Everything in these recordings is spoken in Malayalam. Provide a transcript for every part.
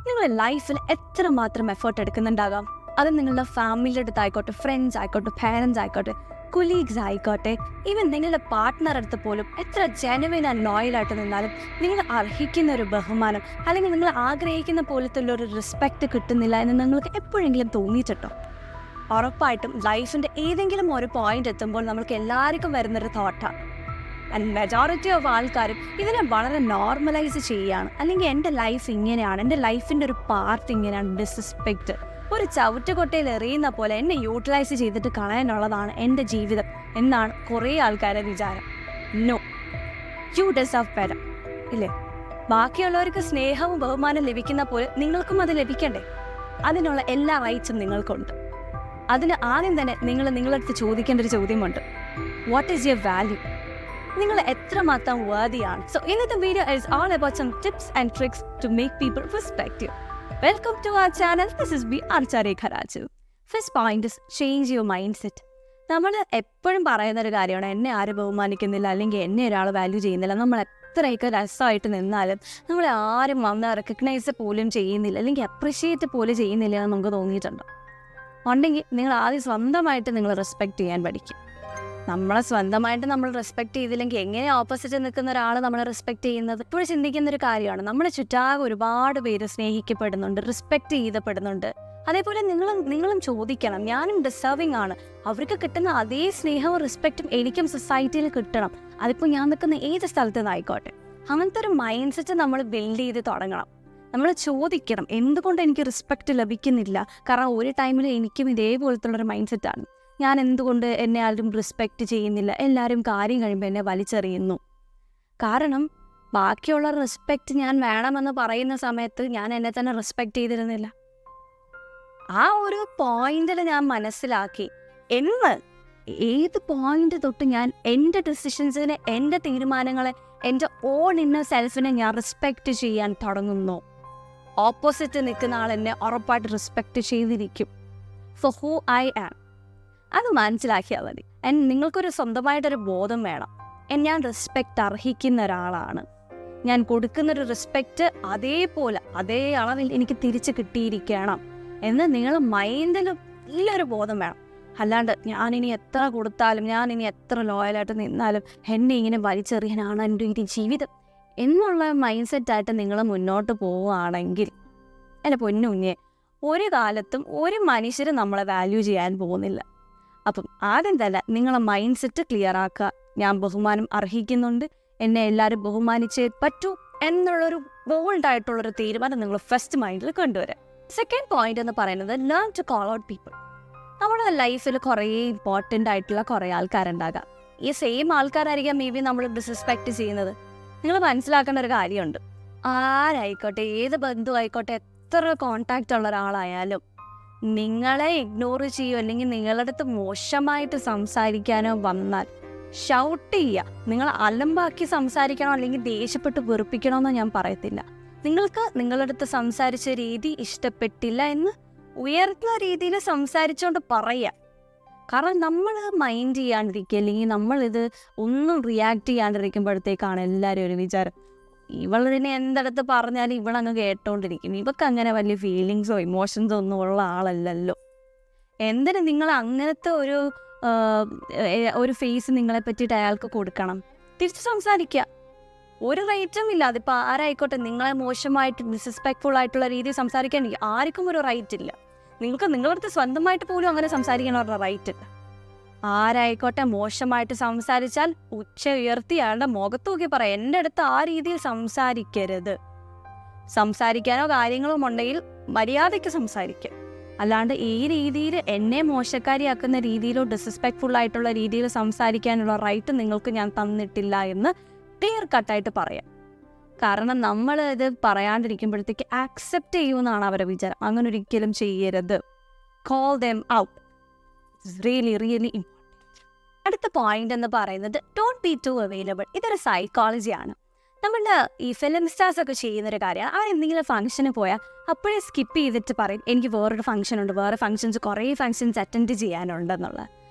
നിങ്ങൾ ലൈഫിൽ എത്രമാത്രം എഫേർട്ട് എടുക്കുന്നുണ്ടാകാം. അത് നിങ്ങളുടെ ഫാമിലിയുടെ അടുത്തായിക്കോട്ടെ, ഫ്രണ്ട്സ് ആയിക്കോട്ടെ, പാരൻസ് ആയിക്കോട്ടെ, കൊലീഗ്സ് ആയിക്കോട്ടെ, ഈവൻ നിങ്ങളുടെ പാർട്ട്ണർ അടുത്ത് പോലും എത്ര ജെനുവിൻ ആൻഡ് ലോയലായിട്ട് നിന്നാലും നിങ്ങൾ അർഹിക്കുന്ന ഒരു ബഹുമാനം അല്ലെങ്കിൽ നിങ്ങൾ ആഗ്രഹിക്കുന്ന പോലത്തുള്ള ഒരു റെസ്പെക്റ്റ് കിട്ടുന്നില്ല എന്ന് നിങ്ങൾക്ക് എപ്പോഴെങ്കിലും തോന്നിയിട്ടുണ്ടോ? ഉറപ്പായിട്ടും ലൈഫിൻ്റെ ഏതെങ്കിലും ഒരു പോയിന്റ് എത്തുമ്പോൾ നമ്മൾക്ക് എല്ലാവർക്കും വരുന്നൊരു തോട്ടാണ്. ആൻഡ് മെജോറിറ്റി ഓഫ് ആൾക്കാരും ഇതിനെ വളരെ നോർമലൈസ് ചെയ്യുകയാണ്. അല്ലെങ്കിൽ എൻ്റെ ലൈഫ് ഇങ്ങനെയാണ്, എൻ്റെ ലൈഫിൻ്റെ ഒരു പാർട്ട് ഇങ്ങനെയാണ്. ഡിസ്റെസ്പെക്റ്റ് ഒരു ചവിറ്റുകൊട്ടയിൽ എറിയുന്ന പോലെ എന്നെ യൂട്ടിലൈസ് ചെയ്തിട്ട് കളയാനുള്ളതാണ് എൻ്റെ ജീവിതം എന്നാണ് കുറേ ആൾക്കാരുടെ വിചാരം. നോ, യു ഡിസേർവ് ബെറ്റർ, ഇല്ലേ? ബാക്കിയുള്ളവർക്ക് സ്നേഹവും ബഹുമാനം ലഭിക്കുന്ന പോലെ നിങ്ങൾക്കും അത് ലഭിക്കണ്ടേ? അതിനുള്ള എല്ലാ റൈറ്റ്സും നിങ്ങൾക്കുണ്ട്. അതിന് ആദ്യം തന്നെ നിങ്ങളുടെ അടുത്ത് ചോദിക്കേണ്ട ഒരു ചോദ്യമുണ്ട്. What is your value? നിങ്ങൾ എത്രമാത്രം വർദിയാണ്? സോ ഇന്നത്തെ video is all about some tips and tricks to make people respect you. Welcome to our channel. This is ബി Archarekha Raju. First point is change your mindset. നമ്മൾ എപ്പോഴും പറയുന്നൊരു കാര്യമാണ്, എന്നെ ആരും ബഹുമാനിക്കുന്നില്ല അല്ലെങ്കിൽ എന്നെ ഒരാൾ വാല്യൂ ചെയ്യുന്നില്ല. നമ്മൾ എത്രയൊക്കെ രസമായിട്ട് നിന്നാലും നമ്മളെ ആരും വന്ന് റെക്കഗ്നൈസ് പോലും ചെയ്യുന്നില്ല അല്ലെങ്കിൽ അപ്രിഷ്യേറ്റ് പോലും ചെയ്യുന്നില്ല എന്ന് നമുക്ക് തോന്നിയിട്ടുണ്ടോ? ഉണ്ടെങ്കിൽ നിങ്ങൾ ആദ്യം സ്വന്തമായിട്ട് നിങ്ങൾ റെസ്പെക്റ്റ് ചെയ്യാൻ പഠിക്കും. നമ്മളെ സ്വന്തമായിട്ട് നമ്മൾ റെസ്പെക്റ്റ് ചെയ്തില്ലെങ്കിൽ എങ്ങനെ ഓപ്പോസിറ്റ് നിൽക്കുന്ന ഒരാൾ നമ്മളെ റെസ്പെക്റ്റ് ചെയ്യുന്നത്? ഇപ്പോഴും ചിന്തിക്കുന്നൊരു കാര്യമാണ്. നമ്മളെ ചുറ്റാകെ ഒരുപാട് പേര് സ്നേഹിക്കപ്പെടുന്നുണ്ട്, റെസ്പെക്റ്റ് ചെയ്യപ്പെടുന്നുണ്ട്. അതേപോലെ നിങ്ങളും ചോദിക്കണം, ഞാനും ഡിസേർവിങ് ആണ്. അവർക്ക് കിട്ടുന്ന അതേ സ്നേഹവും റെസ്പെക്റ്റും എനിക്കും സൊസൈറ്റിയിൽ കിട്ടണം. അതിപ്പോൾ ഞാൻ നിൽക്കുന്ന ഏത് സ്ഥലത്ത് നിന്നായിക്കോട്ടെ. അങ്ങനത്തെ ഒരു മൈൻഡ് സെറ്റ് നമ്മൾ ബിൽഡ് ചെയ്ത് തുടങ്ങണം. നമ്മൾ ചോദിക്കണം, എന്തുകൊണ്ട് എനിക്ക് റെസ്പെക്റ്റ് ലഭിക്കുന്നില്ല? കാരണം ഒരു ടൈമിൽ എനിക്കും ഇതേപോലത്തുള്ളൊരു മൈൻഡ് സെറ്റാണ്. ഞാൻ എന്തുകൊണ്ട് എന്നെ ആരും റെസ്പെക്റ്റ് ചെയ്യുന്നില്ല? എല്ലാവരും കാര്യം കഴിയുമ്പോൾ എന്നെ വലിച്ചെറിയുന്നു. കാരണം ബാക്കിയുള്ള റെസ്പെക്റ്റ് ഞാൻ വേണമെന്ന് പറയുന്ന സമയത്ത് ഞാൻ എന്നെ തന്നെ റെസ്പെക്റ്റ് ചെയ്തിരുന്നില്ല. ആ ഒരു പോയിന്റിൽ ഞാൻ മനസ്സിലാക്കി എന്ന് ഏത് പോയിന്റ് തൊട്ട് ഞാൻ എൻ്റെ ഡിസിഷൻസിനെ, എൻ്റെ തീരുമാനങ്ങളെ, എൻ്റെ ഓൺ ഇന്നർ സെൽഫിനെ ഞാൻ റെസ്പെക്റ്റ് ചെയ്യാൻ തുടങ്ങുന്നു, ഓപ്പോസിറ്റ് നിൽക്കുന്ന ആൾ എന്നെ ഉറപ്പായിട്ട് റെസ്പെക്റ്റ് ചെയ്തിരിക്കും ഫോർ ഹൂ ഐ ആം. അത് മനസ്സിലാക്കിയാൽ മതി. നിങ്ങൾക്കൊരു സ്വന്തമായിട്ടൊരു ബോധം വേണം. ഞാൻ റെസ്പെക്റ്റ് അർഹിക്കുന്ന ഒരാളാണ്. ഞാൻ കൊടുക്കുന്നൊരു റെസ്പെക്റ്റ് അതേപോലെ അതേ അളവിൽ എനിക്ക് തിരിച്ച് കിട്ടിയിരിക്കണം എന്ന് നിങ്ങൾ മൈൻഡിൽ നല്ലൊരു ബോധം വേണം. അല്ലാണ്ട് ഞാനിനി എത്ര കൊടുത്താലും, ഞാനിനി എത്ര ലോയലായിട്ട് നിന്നാലും എന്നെ ഇങ്ങനെ വലിച്ചെറിയാനാണ് എൻ്റെ ഈ ജീവിതം എന്നുള്ള മൈൻഡ് സെറ്റായിട്ട് നിങ്ങൾ മുന്നോട്ട് പോവുകയാണെങ്കിൽ എൻ്റെ പൊന്നുകുഞ്ഞെ, ഒരു കാലത്തും ഒരു മനുഷ്യരും നമ്മളെ വാല്യൂ ചെയ്യാൻ പോകുന്നില്ല. അപ്പം ആദ്യം തന്നെ നിങ്ങളെ മൈൻഡ് സെറ്റ് ക്ലിയർ ആക്കുക. ഞാൻ ബഹുമാനം അർഹിക്കുന്നുണ്ട്, എന്നെ എല്ലാവരും ബഹുമാനിച്ചേ പറ്റൂ എന്നുള്ളൊരു ബോൾഡായിട്ടുള്ളൊരു തീരുമാനം നിങ്ങൾ ഫസ്റ്റ് മൈൻഡിൽ കൊണ്ടുവരാം. സെക്കൻഡ് പോയിന്റ് എന്ന് പറയുന്നത് learn to call out people. നമ്മുടെ ലൈഫിൽ കുറേ ഇമ്പോർട്ടൻ്റ് ആയിട്ടുള്ള കുറേ ആൾക്കാരുണ്ടാകാം. ഈ സെയിം ആൾക്കാരായിരിക്കാം മേ ബി നമ്മൾ ഡിസ്റെസ്പെക്റ്റ് ചെയ്യുന്നത്. നിങ്ങൾ മനസ്സിലാക്കേണ്ട ഒരു കാര്യമുണ്ട്. ആരായിക്കോട്ടെ, ഏത് ബന്ധു ആയിക്കോട്ടെ, എത്ര കോണ്ടാക്റ്റ് ഉള്ള ഒരാളായാലും നിങ്ങളെ ഇഗ്നോർ ചെയ്യോ അല്ലെങ്കിൽ നിങ്ങളുടെ അടുത്ത് മോശമായിട്ട് സംസാരിക്കാനോ വന്നാൽ ഷൗട്ട് ചെയ്യുക. നിങ്ങൾ അലമ്പാക്കി സംസാരിക്കണോ അല്ലെങ്കിൽ ദേഷ്യപ്പെട്ട് വെറുപ്പിക്കണമെന്നോ ഞാൻ പറയത്തില്ല. നിങ്ങൾക്ക് നിങ്ങളുടെ അടുത്ത് സംസാരിച്ച രീതി ഇഷ്ടപ്പെട്ടില്ല എന്ന് ഉയർന്ന രീതിയിൽ സംസാരിച്ചുകൊണ്ട് പറയുക. കാരണം നമ്മൾ മൈൻഡ് ചെയ്യാണ്ടിരിക്കുക അല്ലെങ്കിൽ നമ്മളിത് ഒന്നും റിയാക്ട് ചെയ്യാണ്ടിരിക്കുമ്പോഴത്തേക്കാണ് എല്ലാവരും ഒരു വിചാരം, ഇവളിനെ എന്തടുത്ത് പറഞ്ഞാലും ഇവളങ്ങ് കേട്ടോണ്ടിരിക്കും, ഇവൾക്ക് അങ്ങനെ വലിയ ഫീലിങ്സോ ഇമോഷൻസോ ഒന്നും ഉള്ള ആളല്ലല്ലോ. എന്തിന് നിങ്ങൾ അങ്ങനത്തെ ഒരു ഫേസ് നിങ്ങളെ പറ്റിയിട്ട് അയാൾക്ക് കൊടുക്കണം? തിരിച്ച് സംസാരിക്കുക. ഒരു റൈറ്റും ഇല്ല. അതിപ്പോൾ ആരായിക്കോട്ടെ, നിങ്ങളെ മോശമായിട്ട് ഡിസ്റെസ്പെക്ട്ഫുൾ ആയിട്ടുള്ള രീതിയിൽ സംസാരിക്കാൻ ആർക്കും ഒരു റൈറ്റ് ഇല്ല. നിങ്ങൾക്ക് നിങ്ങളടുത്ത് സ്വന്തമായിട്ട് പോലും അങ്ങനെ സംസാരിക്കണവരുടെ റൈറ്റ് ഇല്ല. ആരായിക്കോട്ടെ മോശമായിട്ട് സംസാരിച്ചാൽ ഉച്ച ഉയർത്തി അയാളുടെ മുഖത്ത് നോക്കി പറയാം, എൻ്റെ അടുത്ത് ആ രീതിയിൽ സംസാരിക്കരുത്. സംസാരിക്കാനോ കാര്യങ്ങളോ ഉണ്ടെങ്കിൽ മര്യാദയ്ക്ക് സംസാരിക്കുക. അല്ലാണ്ട് ഈ രീതിയിൽ എന്നെ മോശക്കാരിയാക്കുന്ന രീതിയിലോ ഡിസ്റെസ്പെക്ട്ഫുൾ ആയിട്ടുള്ള രീതിയിൽ സംസാരിക്കാനുള്ള റൈറ്റ് നിങ്ങൾക്ക് ഞാൻ തന്നിട്ടില്ല എന്ന് ക്ലിയർ കട്ടായിട്ട് പറയാം. കാരണം നമ്മൾ ഇത് പറയാണ്ടിരിക്കുമ്പോഴത്തേക്ക് ആക്സെപ്റ്റ് ചെയ്യുമെന്നാണ് അവരുടെ വിചാരം. അങ്ങനെ ഒരിക്കലും ചെയ്യരുത്. Call them out. Really really important. അടുത്ത പോയിന്റ് എന്ന് പറയുന്നത് ഡോണ്ട് ബി ടു അവൈലബിൾ. ഇതൊരു സൈക്കോളജിയാണ്. നമ്മളുടെ ഈ ഫിലിം സ്റ്റാർസ് ഒക്കെ ചെയ്യുന്നൊരു കാര്യമാണ്. അവർ എന്തെങ്കിലും ഫംഗ്ഷന് പോയാൽ അപ്പോഴേ സ്കിപ്പ് ചെയ്തിട്ട് പറയും, എനിക്ക് വേറൊരു ഫംഗ്ഷൻ ഉണ്ട്, വേറെ ഫംഗ്ഷൻസ് കുറേ ഫംഗ്ഷൻസ് അറ്റൻഡ് ചെയ്യാനുണ്ടെന്നുള്ളത്.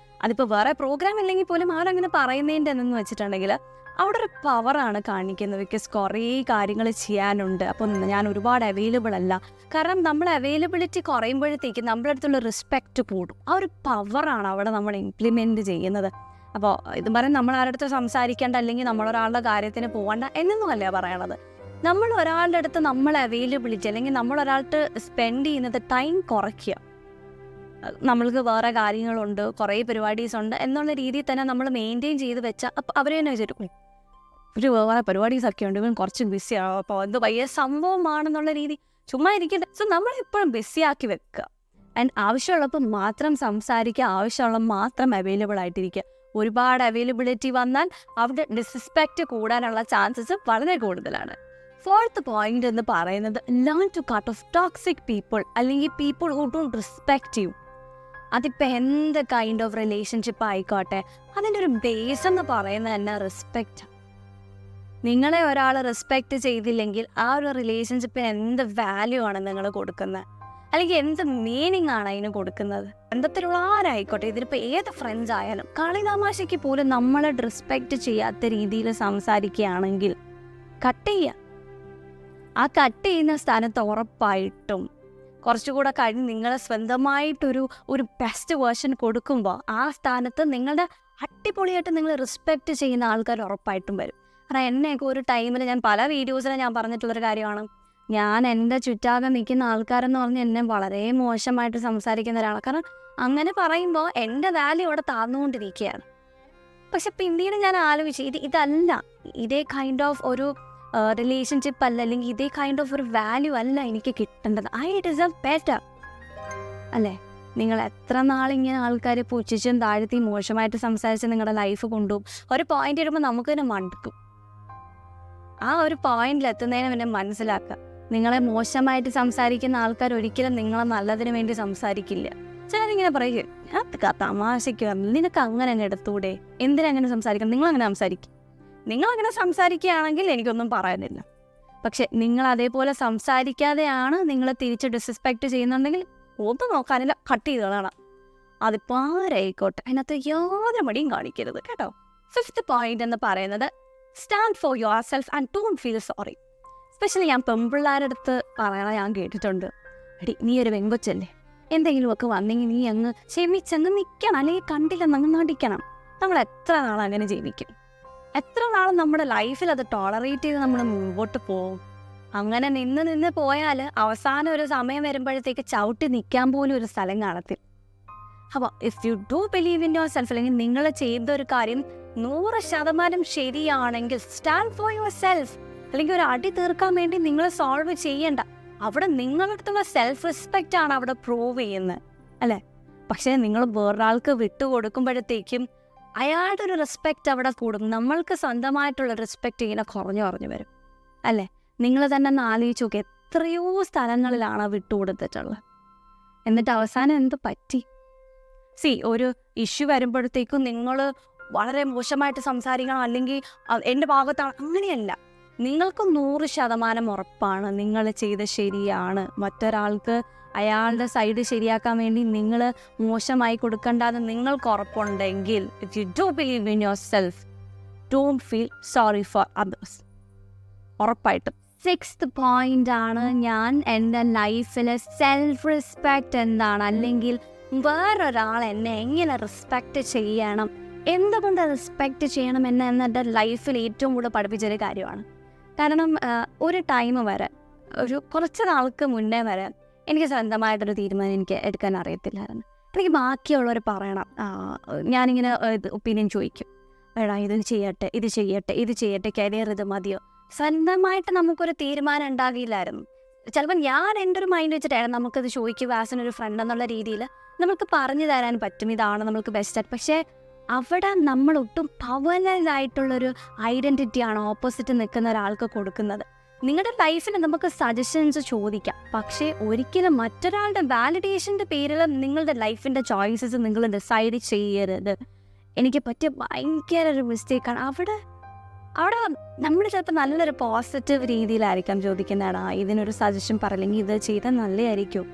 അതിപ്പോൾ വേറെ പ്രോഗ്രാം ഇല്ലെങ്കിൽ പോലും അവരങ്ങനെ പറയുന്നതിൻ്റെ എന്തെന്ന് വെച്ചിട്ടുണ്ടെങ്കിൽ അവിടെ ഒരു പവറാണ് കാണിക്കുന്നത്. ബിക്കോസ് കുറേ കാര്യങ്ങൾ ചെയ്യാനുണ്ട്, അപ്പം ഞാൻ ഒരുപാട് അവൈലബിൾ അല്ല. കാരണം നമ്മൾ അവൈലബിലിറ്റി കുറയുമ്പോഴത്തേക്ക് നമ്മുടെ അടുത്തുള്ള റെസ്പെക്റ്റ് കൂടും. ആ ഒരു പവറാണ് അവിടെ നമ്മൾ ഇംപ്ലിമെൻറ്റ് ചെയ്യുന്നത്. അപ്പോൾ ഇതും പറയും നമ്മൾ ആരുടെ അടുത്ത് സംസാരിക്കേണ്ട, അല്ലെങ്കിൽ നമ്മളൊരാളുടെ കാര്യത്തിന് പോകണ്ട എന്നൊന്നുമല്ല പറയണത്. നമ്മൾ ഒരാളുടെ അടുത്ത് നമ്മളെ അവൈലബിലിറ്റി അല്ലെങ്കിൽ നമ്മളൊരാൾക്ക് സ്പെൻഡ് ചെയ്യുന്നത് ടൈം കുറയ്ക്കുക. നമ്മൾക്ക് വേറെ കാര്യങ്ങളുണ്ട്, കുറേ പരിപാടീസ് ഉണ്ട് എന്നുള്ള രീതിയിൽ തന്നെ നമ്മൾ മെയിൻറ്റെയിൻ ചെയ്ത് വെച്ചാൽ അപ്പം അവർ തന്നെ വിചാരിക്കും ഒരു വേറെ പരിപാടീസൊക്കെ ഉണ്ട്, ഇവൻ കുറച്ച് ബിസിയാണ്, അപ്പോൾ എന്ത് വലിയ സംഭവമാണെന്നുള്ള രീതി ചുമ്മാ ഇരിക്കട്ടെ. സോ നമ്മളെപ്പോഴും ബിസിയാക്കി വെക്കുക. ആൻഡ് ആവശ്യമുള്ളപ്പോൾ മാത്രം സംസാരിക്കുക, ആവശ്യമുള്ള മാത്രം അവൈലബിൾ ആയിട്ടിരിക്കുക. ഒരുപാട് അവൈലബിലിറ്റി വന്നാൽ അവിടെ ഡിസ്റെസ്പെക്റ്റ് കൂടാനുള്ള ചാൻസസ് വളരെ കൂടുതലാണ്. 4th പോയിന്റ് എന്ന് പറയുന്നത് learn to cut off toxic people, അല്ലെങ്കിൽ people who don't respect you. അതിപ്പോൾ എന്ത് കൈൻഡ് ഓഫ് റിലേഷൻഷിപ്പ് ആയിക്കോട്ടെ, അതിൻ്റെ ഒരു ബേസ് എന്ന് പറയുന്നത് തന്നെ റെസ്പെക്റ്റ്. നിങ്ങളെ ഒരാൾ റെസ്പെക്റ്റ് ചെയ്തില്ലെങ്കിൽ ആ ഒരു റിലേഷൻഷിപ്പിന് എന്ത് വാല്യൂ ആണ് നിങ്ങൾ കൊടുക്കുന്നത്, അല്ലെങ്കിൽ എന്ത് മീനിങ് ആണ് അതിന് കൊടുക്കുന്നത്? ബന്ധത്തിലുള്ള ആരായിക്കോട്ടെ, ഇതിലിപ്പോൾ ഏത് ഫ്രണ്ട്സ് ആയാലും കളി തമാശയ്ക്ക് പോലും നമ്മളെ റെസ്പെക്റ്റ് ചെയ്യാത്ത രീതിയിൽ സംസാരിക്കുകയാണെങ്കിൽ കട്ട് ചെയ്യുക. ആ കട്ട് ചെയ്യുന്ന സ്ഥാനത്ത് ഉറപ്പായിട്ടും കുറച്ചുകൂടെ കഴിഞ്ഞ് നിങ്ങൾ സ്വന്തമായിട്ടൊരു ബെസ്റ്റ് വേർഷൻ കൊടുക്കുമ്പോൾ ആ സ്ഥാനത്ത് നിങ്ങളുടെ അടിപൊളിയായിട്ട് നിങ്ങൾ റെസ്പെക്റ്റ് ചെയ്യുന്ന ആൾക്കാർ ഉറപ്പായിട്ടും വരും. കാരണം എന്നെയൊക്കെ ഒരു ടൈമിൽ ഞാൻ പല വീഡിയോസിലും ഞാൻ പറഞ്ഞിട്ടുള്ളൊരു കാര്യമാണ്, ഞാൻ എൻ്റെ ചുറ്റാകെ നിൽക്കുന്ന ആൾക്കാരെന്ന് പറഞ്ഞ് എന്നെ വളരെ മോശമായിട്ട് സംസാരിക്കുന്ന ഒരാളാണ്. കാരണം അങ്ങനെ പറയുമ്പോൾ എൻ്റെ വാല്യൂ അവിടെ താഴ്ന്നുകൊണ്ടിരിക്കുകയാണ്. പക്ഷെ പിന്നീട് ഞാൻ ആലോചിച്ചു, ഇതല്ല, ഇതേ കൈൻഡ് ഓഫ് ഒരു റിലേഷൻഷിപ്പ് അല്ല, അല്ലെങ്കിൽ ഇതേ കൈൻഡ് ഓഫ് ഒരു വാല്യൂ അല്ല എനിക്ക് കിട്ടേണ്ടത്. ഐ ഡിസേർവ് ബെറ്റർ അല്ലേ? നിങ്ങൾ എത്ര നാളിങ്ങനെ ആൾക്കാരെ പുച്ഛിച്ചും താഴ്ത്തിയും മോശമായിട്ട് സംസാരിച്ച് നിങ്ങളുടെ ലൈഫ് കൊണ്ടുപോകും. ഒരു പോയിന്റ് വരുമ്പോൾ നമുക്ക് തന്നെ മടുക്കും. ആ ഒരു പോയിന്റിൽ എത്തുന്നതിന് പിന്നെ മനസ്സിലാക്കുക, നിങ്ങളെ മോശമായിട്ട് സംസാരിക്കുന്ന ആൾക്കാർ ഒരിക്കലും നിങ്ങളെ നല്ലതിന് വേണ്ടി സംസാരിക്കില്ല. ചിലരിങ്ങനെ പറയുക, ഞാൻ തമാശയ്ക്ക് പറഞ്ഞു, നിനക്ക് അങ്ങനെ അങ്ങ് എടുത്തൂടെ, എന്തിനങ്ങനെ സംസാരിക്കണം, നിങ്ങളങ്ങനെ സംസാരിക്കും. നിങ്ങളങ്ങനെ സംസാരിക്കുകയാണെങ്കിൽ എനിക്കൊന്നും പറയാനില്ല. പക്ഷെ നിങ്ങൾ അതേപോലെ സംസാരിക്കാതെയാണ് നിങ്ങൾ തിരിച്ച് ഡിസ്റെസ്പെക്റ്റ് ചെയ്യുന്നുണ്ടെങ്കിൽ ഒന്നും നോക്കാനില്ല, കട്ട് ചെയ്ത് കളയണം. അതിപ്പോൾ ആരായിക്കോട്ടെ, അതിനകത്ത് യാതൊരു മടിയും കാണിക്കരുത് കേട്ടോ. 5th പോയിന്റ് എന്ന് പറയുന്നത് stand for your self and don't feel sorry. Specially ഞാൻ പെൺപിള്ളേരുടെ അടുത്ത് പറയണ ഞാൻ കേട്ടിട്ടുണ്ട്, എടി നീ ഒരു വെങ്കൊച്ചല്ലേ, എന്തെങ്കിലുമൊക്കെ വന്നെങ്കിൽ നീ അങ്ങ് ക്ഷമിച്ചങ്ങ് നിൽക്കണം, അല്ലെങ്കിൽ കണ്ടില്ലെന്നങ്ങ് നടിക്കണം. നമ്മൾ എത്ര നാൾ അങ്ങനെ ജീവിക്കും? എത്ര നാൾ നമ്മുടെ ലൈഫിൽ അത് ടോളറേറ്റ് ചെയ്ത് നമ്മൾ മുമ്പോട്ട് പോകും? അങ്ങനെ നിന്ന് പോയാൽ അവസാനം ഒരു സമയം വരുമ്പോഴത്തേക്ക് ചവിട്ടി നിൽക്കാൻ പോലും ഒരു സ്ഥലം കാണത്തില്ല. അപ്പോൾ if you do believe in your self, അല്ലെങ്കിൽ നിങ്ങൾ ചെയ്ത ഒരു കാര്യം 100% ശരിയാണെങ്കിൽ സ്റ്റാൻഡ് ഫോർ യുവർ സെൽഫ്. അല്ലെങ്കിൽ ഒരു അടി തീർക്കാൻ വേണ്ടി നിങ്ങൾ സോൾവ് ചെയ്യേണ്ട, അവിടെ നിങ്ങളുടെ അടുത്തുള്ള സെൽഫ് റെസ്പെക്റ്റ് ആണ് അവിടെ പ്രൂവ് ചെയ്യുന്നത് അല്ലേ? പക്ഷേ നിങ്ങൾ വേറൊരാൾക്ക് വിട്ടുകൊടുക്കുമ്പോഴത്തേക്കും അയാളുടെ ഒരു റെസ്പെക്റ്റ് അവിടെ കൂടും. നമ്മൾക്ക് സ്വന്തമായിട്ടുള്ള റെസ്പെക്റ്റ് ഇങ്ങനെ കുറഞ്ഞു വരും അല്ലേ? നിങ്ങൾ തന്നെ ഒന്ന് ആലോചിച്ച് നോക്കി, എത്രയോ സ്ഥലങ്ങളിലാണ് വിട്ടുകൊടുത്തിട്ടുള്ളത്. എന്നിട്ട് അവസാനം എന്ത് പറ്റി? ഒരു ഇഷ്യൂ വരുമ്പോഴത്തേക്കും നിങ്ങൾ വളരെ മോശമായിട്ട് സംസാരിക്കണം, അല്ലെങ്കിൽ എൻ്റെ ഭാഗത്താണ്, അങ്ങനെയല്ല. നിങ്ങൾക്ക് 100% ഉറപ്പാണ് നിങ്ങൾ ചെയ്ത് ശരിയാണ്. മറ്റൊരാൾക്ക് അയാളുടെ സൈഡ് ശരിയാക്കാൻ വേണ്ടി നിങ്ങൾ മോശമായി കൊടുക്കേണ്ടെന്ന് നിങ്ങൾക്ക് ഉറപ്പുണ്ടെങ്കിൽ, if you do believe in yourself, don't feel sorry for others. ഉറപ്പായിട്ടും 6th പോയിന്റ് ആണ്, ഞാൻ എൻ്റെ ലൈഫിലെ സെൽഫ് റെസ്പെക്റ്റ് എന്താണ്, അല്ലെങ്കിൽ വേറൊരാൾ എന്നെ എങ്ങനെ റെസ്പെക്റ്റ് ചെയ്യണം, എന്തുകൊണ്ട് റെസ്പെക്റ്റ് ചെയ്യണം എൻ്റെ ലൈഫിൽ ഏറ്റവും കൂടുതൽ പഠിപ്പിച്ചൊരു കാര്യമാണ്. കാരണം ഒരു ടൈം വരെ, ഒരു കുറച്ച് നാൾക്ക് മുന്നേ വരെ എനിക്ക് സ്വന്തമായിട്ടൊരു തീരുമാനം എനിക്ക് എടുക്കാൻ അറിയത്തില്ലായിരുന്നു. എനിക്ക് ബാക്കിയുള്ളവർ പറയണം, ഞാനിങ്ങനെ ഒപ്പീനിയൻ ചോദിക്കും, വേടാ ഇത് ചെയ്യട്ടെ, കരിയർ ഇത് മതിയോ. സ്വന്തമായിട്ട് നമുക്കൊരു തീരുമാനം ഉണ്ടാകില്ലായിരുന്നു. ചിലപ്പോൾ ഞാൻ എൻ്റെ ഒരു മൈൻഡ് വെച്ചിട്ടായിരുന്നു നമുക്കത് ചോദിക്കുക, ആസിനൊരു ഫ്രണ്ട് എന്നുള്ള രീതിയിൽ നമുക്ക് പറഞ്ഞു തരാൻ പറ്റും, ഇതാണ് നമ്മൾക്ക് ബെസ്റ്റ്. പക്ഷേ അവിടെ നമ്മൾ ഒട്ടും പവർലെസ്സായിട്ടുള്ളൊരു ഐഡൻറ്റിറ്റിയാണ് ഓപ്പോസിറ്റ് നിൽക്കുന്ന ഒരാൾക്ക് കൊടുക്കുന്നത്. നിങ്ങളുടെ ലൈഫിൽ നമുക്ക് സജഷൻസ് ചോദിക്കാം, പക്ഷേ ഒരിക്കലും മറ്റൊരാളുടെ വാലിഡേഷൻ്റെ പേരിൽ നിങ്ങളുടെ ലൈഫിൻ്റെ ചോയ്സസ് നിങ്ങൾ ഡിസൈഡ് ചെയ്യരുത്. എനിക്ക് പറ്റിയ ഭയങ്കര ഒരു മിസ്റ്റേക്കാണ്. അവിടെ നമ്മൾ ചിലപ്പോൾ നല്ലൊരു പോസിറ്റീവ് രീതിയിലായിരിക്കാം ചോദിക്കുന്നതാണ്, ഇതിനൊരു സജഷൻ പറയില്ലെങ്കിൽ ഇത് ചെയ്താൽ നല്ലതായിരിക്കും.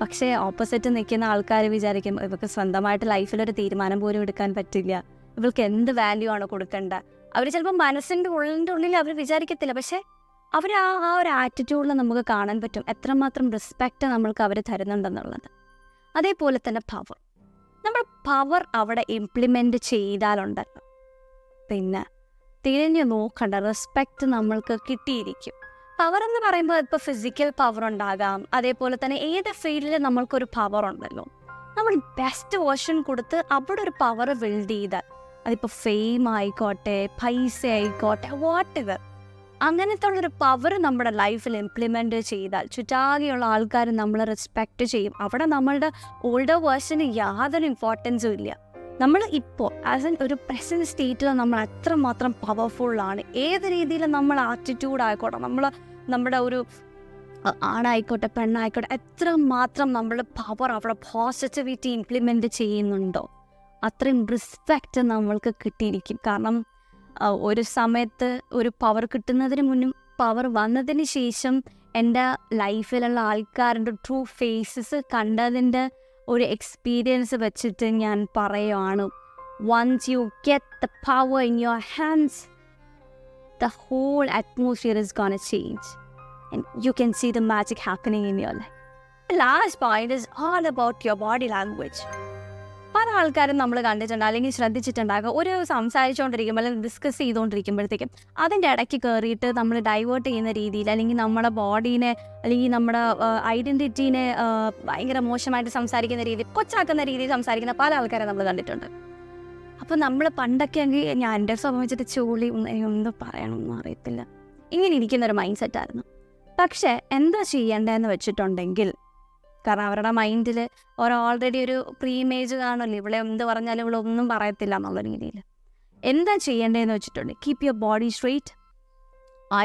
പക്ഷേ ഓപ്പോസിറ്റ് നിൽക്കുന്ന ആൾക്കാർ വിചാരിക്കും, ഇവർക്ക് സ്വന്തമായിട്ട് ലൈഫിലൊരു തീരുമാനം പോലും എടുക്കാൻ പറ്റില്ല, ഇവൾക്ക് എന്ത് വാല്യൂ ആണ് കൊടുക്കേണ്ട, അവർ ചിലപ്പോൾ മനസ്സിൻ്റെ ഉള്ളിൽ അവർ വിചാരിക്കത്തില്ല, പക്ഷേ അവർ ആ ഒരു ആറ്റിറ്റ്യൂഡിൽ നമുക്ക് കാണാൻ പറ്റും എത്രമാത്രം റെസ്പെക്റ്റ് നമ്മൾക്ക് അവർ തരുന്നുണ്ടെന്നുള്ളത്. അതേപോലെ തന്നെ പവർ, നമ്മൾ പവർ അവിടെ ഇംപ്ലിമെൻ്റ് ചെയ്താലുണ്ടല്ലോ പിന്നെ തിരിഞ്ഞു നോക്കണ്ട, റെസ്പെക്റ്റ് നമ്മൾക്ക് കിട്ടിയിരിക്കും. പവർ എന്ന് പറയുമ്പോൾ ഇപ്പോൾ ഫിസിക്കൽ പവർ ഉണ്ടാകാം, അതേപോലെ തന്നെ ഏത് ഫീൽഡിൽ നമ്മൾക്കൊരു പവർ ഉണ്ടല്ലോ, നമ്മൾ ബെസ്റ്റ് വേർഷൻ കൊടുത്ത് അവിടെ ഒരു പവർ ബിൽഡ് ചെയ്താൽ, അതിപ്പോൾ ഫെയിം ആയിക്കോട്ടെ, പൈസ ആയിക്കോട്ടെ, വാട്ട് എവർ, അങ്ങനത്തെ ഉള്ളൊരു പവർ നമ്മുടെ ലൈഫിൽ ഇംപ്ലിമെൻ്റ് ചെയ്താൽ ചുറ്റാകെയുള്ള ആൾക്കാർ നമ്മളെ റെസ്പെക്റ്റ് ചെയ്യും. അവിടെ നമ്മളുടെ ഓൾഡർ വേർഷന് യാതൊരു ഇമ്പോർട്ടൻസും ഇല്ല. നമ്മൾ ഇപ്പോൾ ആസ് എൻ ഒരു പ്രസൻറ്റ് സ്റ്റേറ്റിൽ നമ്മൾ എത്രമാത്രം പവർഫുള്ളാണ്, ഏത് രീതിയിൽ നമ്മൾ ആറ്റിറ്റ്യൂഡ് ആയിക്കോട്ടെ, നമ്മുടെ ഒരു ആണായിക്കോട്ടെ പെണ്ണായിക്കോട്ടെ, എത്രമാത്രം നമ്മൾ പവർ അവിടെ പോസിറ്റിവിറ്റി ഇംപ്ലിമെൻ്റ് ചെയ്യുന്നുണ്ടോ അത്രയും റെസ്പെക്റ്റ് നമ്മൾക്ക് കിട്ടിയിരിക്കും. കാരണം ഒരു സമയത്ത് ഒരു പവർ കിട്ടുന്നതിന് മുന്നും പവർ വന്നതിന് ശേഷം എൻ്റെ ലൈഫിലുള്ള ആൾക്കാരുടെ ട്രൂ ഫേസസ് കണ്ടതിൻ്റെ ഒരു എക്സ്പീരിയൻസ് വെച്ചിട്ട് ഞാൻ പറയുകയാണ്, once you get the power in your hands, the whole atmosphere is gonna change and you can see the magic happening in your life. The last point is all about your body language. പല ആൾക്കാരും നമ്മൾ കണ്ടിട്ടുണ്ട് അല്ലെങ്കിൽ ശ്രദ്ധിച്ചിട്ടുണ്ടാകും, ഒരു സംസാരിച്ചുകൊണ്ടിരിക്കുമ്പോൾ അല്ലെങ്കിൽ ഡിസ്കസ് ചെയ്തുകൊണ്ടിരിക്കുമ്പോഴത്തേക്കും അതിൻ്റെ ഇടയ്ക്ക് കയറിയിട്ട് നമ്മൾ ഡൈവേർട്ട് ചെയ്യുന്ന രീതിയിൽ, അല്ലെങ്കിൽ നമ്മുടെ ബോഡീനെ അല്ലെങ്കിൽ നമ്മുടെ ഐഡൻറ്റിറ്റീനെ ഭയങ്കര മോശമായിട്ട് സംസാരിക്കുന്ന രീതിയിൽ, കൊച്ചാക്കുന്ന രീതിയിൽ സംസാരിക്കുന്ന പല ആൾക്കാരെ നമ്മൾ കണ്ടിട്ടുണ്ട്. അപ്പോൾ നമ്മൾ പണ്ടൊക്കെ എങ്കിൽ ഞാൻ എൻ്റെ സംബന്ധിച്ചിട്ട് ചോളി എന്ത് പറയണമെന്ന് അറിയത്തില്ല, ഇങ്ങനെ ഇരിക്കുന്നൊരു മൈൻഡ് സെറ്റായിരുന്നു. പക്ഷേ എന്താ ചെയ്യേണ്ടതെന്ന് വെച്ചിട്ടുണ്ടെങ്കിൽ, കാരണം അവരുടെ മൈൻഡിൽ ഓൾറെഡി ഒരു പ്രീ ഇമേജ് കാണുമല്ലോ, ഇവിടെ എന്ത് പറഞ്ഞാലും ഇവിടെ ഒന്നും പറയത്തില്ല എന്നുള്ള രീതിയിൽ. എന്താ ചെയ്യേണ്ടതെന്ന് വെച്ചിട്ടുണ്ടെങ്കിൽ, keep your body straight,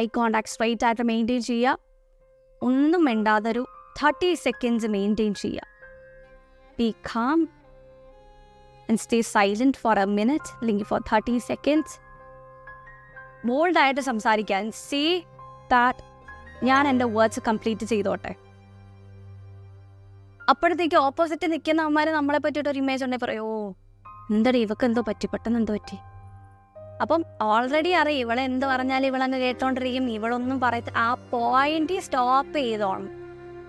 eye contact straight ആയിട്ട് മെയിൻറ്റെയിൻ ചെയ്യുക, ഒന്നും മിണ്ടാതെ ഒരു 30 seconds മെയിൻറ്റെയിൻ ചെയ്യുക, B calm and stay silent for a minute അല്ലെങ്കിൽ for 30 seconds. ബോൾഡായിട്ട് സംസാരിക്കാൻ, സേ ദാറ്റ് ഞാൻ എൻ്റെ വേർഡ്സ് കംപ്ലീറ്റ് ചെയ്തോട്ടെ. അപ്പോഴത്തേക്ക് ഓപ്പോസിറ്റ് നിൽക്കുന്ന അമ്മമാർ നമ്മളെ പറ്റിയിട്ട് ഒരു ഇമേജ് ഉണ്ടെങ്കിൽ പറയോ, എന്താടി ഇവക്ക് എന്തോ പറ്റി, പെട്ടെന്ന് എന്തോ പറ്റി. അപ്പം ഓൾറെഡി അറിയാം ഇവളെ എന്ത് പറഞ്ഞാലും ഇവളങ്ങ് കേട്ടോണ്ടിരിക്കും, ഇവളൊന്നും പറയത്ത, ആ പോയിന്റ് സ്റ്റോപ്പ് ചെയ്തോണം.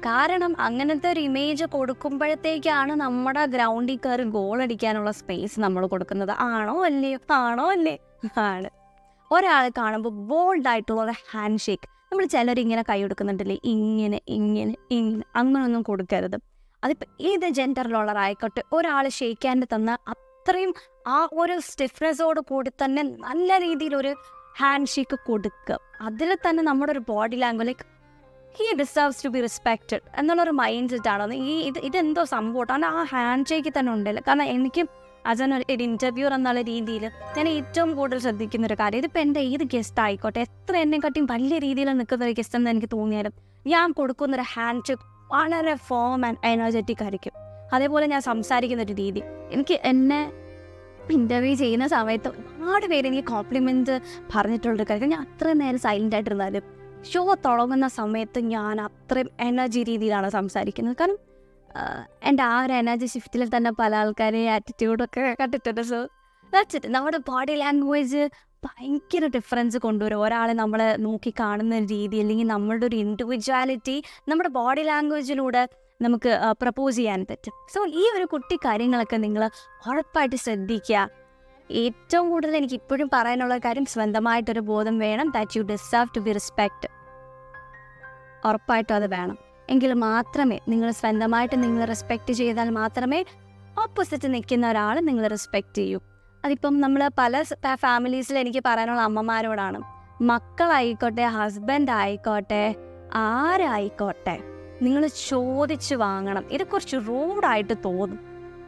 കാരണം അങ്ങനത്തെ ഒരു ഇമേജ് കൊടുക്കുമ്പോഴത്തേക്കാണ് നമ്മുടെ ഗ്രൗണ്ടിൽ കയറി ഗോൾ അടിക്കാനുള്ള സ്പേസ് നമ്മൾ കൊടുക്കുന്നത്. ആണോ അല്ലേ ആണ്. ഒരാൾ കാണുമ്പോൾ ബോൾഡായിട്ടുള്ള ഒരു ഹാൻഡ് ഷേക്ക്, നമ്മൾ ചിലരിങ്ങനെ കൈ കൊടുക്കുന്നുണ്ടല്ലേ, ഇങ്ങനെ അങ്ങനൊന്നും കൊടുക്കരുത്. അതിപ്പോൾ ഏത് ജെൻഡറിലുള്ളവരായിക്കോട്ടെ, ഒരാൾ ഷേക്ക് ഹാൻഡ് തന്ന അത്രയും ആ ഒരു സ്റ്റിഫ്നെസ്സോട് കൂടി തന്നെ നല്ല രീതിയിലൊരു ഹാൻഡ് ഷേക്ക് കൊടുക്കുക. അതിൽ തന്നെ നമ്മുടെ ഒരു body language, like he deserves to be respected എന്നുള്ളൊരു മൈൻഡ് സെറ്റാണ്. ഇതെന്തോ സംഭവം ആണ് ആ ഹാൻഡ് ഷേക്കിൽ തന്നെ ഉണ്ടല്ലോ. കാരണം എനിക്ക് ആസ് എൻ ഒരു ഇൻ്റർവ്യൂർ എന്നുള്ള രീതിയിൽ ഞാൻ ഏറ്റവും കൂടുതൽ ശ്രദ്ധിക്കുന്നൊരു കാര്യം, ഇതിപ്പോൾ എൻ്റെ ഏത് ഗസ്റ്റ് ആയിക്കോട്ടെ, എത്ര എന്നെക്കാട്ടിയും വലിയ രീതിയിൽ നിൽക്കുന്ന ഒരു ഗസ്റ്റ് എന്ന് എനിക്ക് തോന്നിയാലും ഞാൻ കൊടുക്കുന്നൊരു ഹാൻഡ് ഷേക്ക് വളരെ ഫോം ആൻഡ് എനർജറ്റിക് ആയിരിക്കും. അതേപോലെ ഞാൻ സംസാരിക്കുന്നൊരു രീതി, എനിക്ക് എന്നെ ഇൻ്റർവ്യൂ ചെയ്യുന്ന സമയത്ത് ഒരുപാട് പേര് എനിക്ക് കോംപ്ലിമെൻറ്റ് പറഞ്ഞിട്ടുള്ളൊരു കാര്യം, ഞാൻ അത്രയും നേരം സൈലൻ്റ് ആയിട്ടിരുന്നാലും ഷോ തുടങ്ങുന്ന സമയത്ത് ഞാൻ അത്രയും എനർജി രീതിയിലാണ് സംസാരിക്കുന്നത്. കാരണം എൻ്റെ ആ ഒരു എനർജി ഷിഫ്റ്റിൽ തന്നെ പല ആൾക്കാരെ ആറ്റിറ്റ്യൂഡൊക്കെ കണ്ടിട്ടുണ്ട്. So that's it. നമ്മുടെ ബോഡി ലാംഗ്വേജ് ഭയങ്കര ഡിഫറൻസ് കൊണ്ടുവരും. ഒരാളെ നമ്മളെ നോക്കി കാണുന്ന രീതി, അല്ലെങ്കിൽ നമ്മളുടെ ഒരു ഇൻഡിവിജ്വാലിറ്റി നമ്മുടെ ബോഡി ലാംഗ്വേജിലൂടെ നമുക്ക് പ്രപ്പോസ് ചെയ്യാൻ പറ്റും. സോ ഈ ഒരു കുട്ടി കാര്യങ്ങളൊക്കെ നിങ്ങൾ ഉറപ്പായിട്ട് ശ്രദ്ധിക്കുക. ഏറ്റവും കൂടുതൽ എനിക്ക് ഇപ്പോഴും പറയാനുള്ള കാര്യം, സ്വന്തമായിട്ടൊരു ബോധം വേണം. That you deserve to be respect. ഉറപ്പായിട്ടും അത് വേണം. എങ്കിൽ മാത്രമേ നിങ്ങൾ സ്വന്തമായിട്ട് നിങ്ങൾ റെസ്പെക്റ്റ് ചെയ്താൽ മാത്രമേ ഓപ്പോസിറ്റ് നിൽക്കുന്ന ഒരാൾ നിങ്ങൾ റെസ്പെക്റ്റ് ചെയ്യൂ. അതിപ്പം നമ്മൾ പല ഫാമിലീസിൽ എനിക്ക് പറയാനുള്ള അമ്മമാരോടാണ്, മക്കളായിക്കോട്ടെ, ഹസ്ബൻഡ് ആയിക്കോട്ടെ, ആരായിക്കോട്ടെ, നിങ്ങൾ ചോദിച്ച് വാങ്ങണം. ഇത് കുറച്ച് റൂഡായിട്ട് തോന്നും,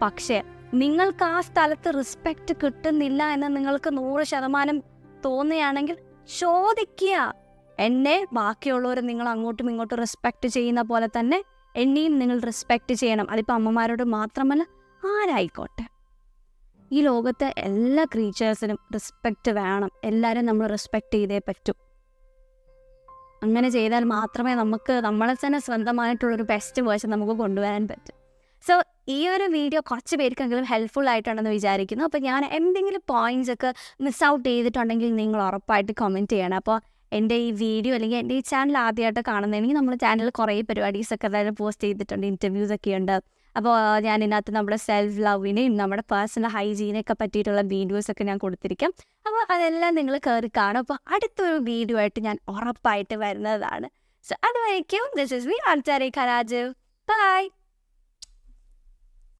പക്ഷേ നിങ്ങൾക്ക് ആ സ്ഥലത്ത് റെസ്പെക്റ്റ് കിട്ടുന്നില്ല എന്ന് നിങ്ങൾക്ക് 100% തോന്നുകയാണെങ്കിൽ ചോദിക്കുക. എന്നെ ബാക്കിയുള്ളവർ നിങ്ങൾ അങ്ങോട്ടും ഇങ്ങോട്ടും റെസ്പെക്റ്റ് ചെയ്യുന്ന പോലെ തന്നെ എന്നെയും നിങ്ങൾ റെസ്പെക്റ്റ് ചെയ്യണം. അതിപ്പോൾ അമ്മമാരോട് മാത്രമല്ല, ആരായിക്കോട്ടെ. ഈ ലോകത്തെ എല്ലാ ക്രീച്ചേഴ്സിനും റെസ്പെക്റ്റ് വേണം. എല്ലാവരും നമ്മൾ റെസ്പെക്റ്റ് ചെയ്തേ പറ്റൂ. അങ്ങനെ ചെയ്താൽ മാത്രമേ നമുക്ക് നമ്മളെ തന്നെ സ്വന്തമായിട്ടുള്ളൊരു ബെസ്റ്റ് വേർഷൻ നമുക്ക് കൊണ്ടുവരാൻ പറ്റും. സോ ഈ ഒരു വീഡിയോ കുറച്ച് പേർക്കെങ്കിലും ഹെൽപ്ഫുൾ ആയിട്ടുണ്ടെന്ന് വിചാരിക്കുന്നു. അപ്പോൾ ഞാൻ എന്തെങ്കിലും പോയിന്റ്സ് ഒക്കെ മിസ് ഔട്ട് ചെയ്തിട്ടുണ്ടെങ്കിൽ നിങ്ങൾ ഉറപ്പായിട്ട് കമൻറ്റ് ചെയ്യണം. അപ്പോൾ എൻ്റെ ഈ വീഡിയോ അല്ലെങ്കിൽ എൻ്റെ ഈ ചാനൽ ആദ്യമായിട്ട് കാണുന്നതെങ്കിൽ നമ്മുടെ ചാനലിൽ കുറേ പരിപാടീസൊക്കെ അതായത് പോസ്റ്റ് ചെയ്തിട്ടുണ്ട്, ഇൻ്റർവ്യൂസൊക്കെ ഉണ്ട്. അപ്പോൾ ഞാൻ ഇതിനകത്ത് നമ്മുടെ സെൽഫ് ലവിനെയും നമ്മുടെ പേഴ്സണൽ ഹൈജീനെയൊക്കെ പറ്റിയിട്ടുള്ള വീഡിയോസൊക്കെ ഞാൻ കൊടുത്തിരിക്കും. അപ്പോൾ അതെല്ലാം നിങ്ങൾ കയറി കാണും. അപ്പോൾ അടുത്തൊരു വീഡിയോ ആയിട്ട് ഞാൻ ഉറപ്പായിട്ട് വരുന്നതാണ്. സോ അതുവരയ്ക്കും ദിസ് ഇസ് മീ ആർച്ചാരി ഖരാജ്. ബൈ.